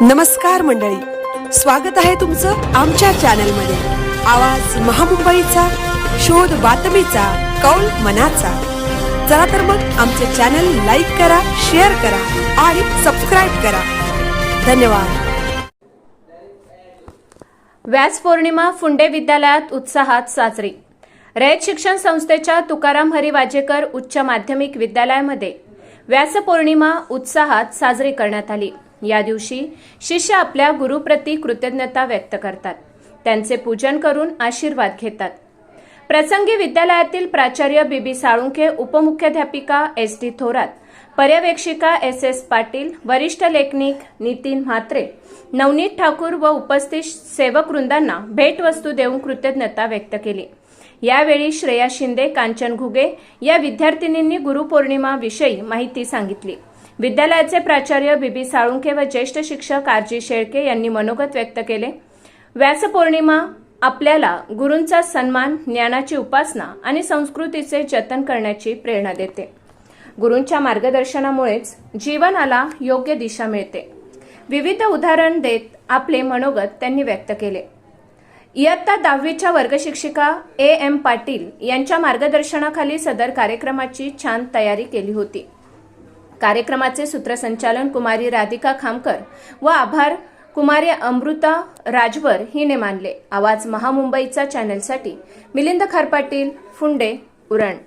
नमस्कार मंडळी, स्वागत आहे तुमचं आमच्या चॅनलमध्ये। आवाज महामुंबईचा, शोध बातमीचा, कौल मनाचा। चला तर मग आमचे चॅनल लाईक करा, शेअर करा आणि सबस्क्राइब करा। धन्यवाद। व्यास पौर्णिमा फुंडे विद्यालयात उत्साहात साजरी। रयत शिक्षण संस्थेच्या तुकाराम हरी वाजेकर उच्च माध्यमिक विद्यालयामध्ये व्यास पौर्णिमा उत्साहात साजरी करण्यात आली। या दिवशी शिष्य आपल्या गुरुप्रती कृतज्ञता व्यक्त करतात, त्यांचे पूजन करून आशीर्वाद घेतात। प्रसंगी विद्यालयातील प्राचार्य बीबी साळुंखे, उपमुख्याध्यापिका SD थोरात, पर्यवेक्षिका SS पाटील, वरिष्ठ लेखनिक नितीन म्हात्रे, नवनीत ठाकूर व उपस्थित सेवकवृंदांना भेटवस्तू देऊन कृतज्ञता व्यक्त केली। यावेळी श्रेया शिंदे, कांचन घुगे या विद्यार्थिनींनी गुरुपौर्णिमा विषयी माहिती सांगितली। विद्यालयाचे प्राचार्य बीबी साळुंखे व ज्येष्ठ शिक्षक RG शेळके यांनी मनोगत व्यक्त केले। व्यासपौर्णिमा आपल्याला गुरूंचा सन्मान, ज्ञानाची उपासना आणि संस्कृतीचे जतन करण्याची प्रेरणा देते। गुरूंच्या मार्गदर्शनामुळेच जीवनाला योग्य दिशा मिळते। विविध उदाहरण देत आपले मनोगत त्यांनी व्यक्त केले। इयत्ता 10वीच्या वर्गशिक्षिका AM पाटील यांच्या मार्गदर्शनाखाली सदर कार्यक्रमाची छान तयारी केली होती। कार्यक्रमाचे सूत्रसंचालन कुमारी राधिका खामकर व आभार कुमारी अमृता राजवर हिने मानले। आवाज महामुंबईचा चॅनलसाठी मिलिंद खारपाटील, फुंडे, उरण।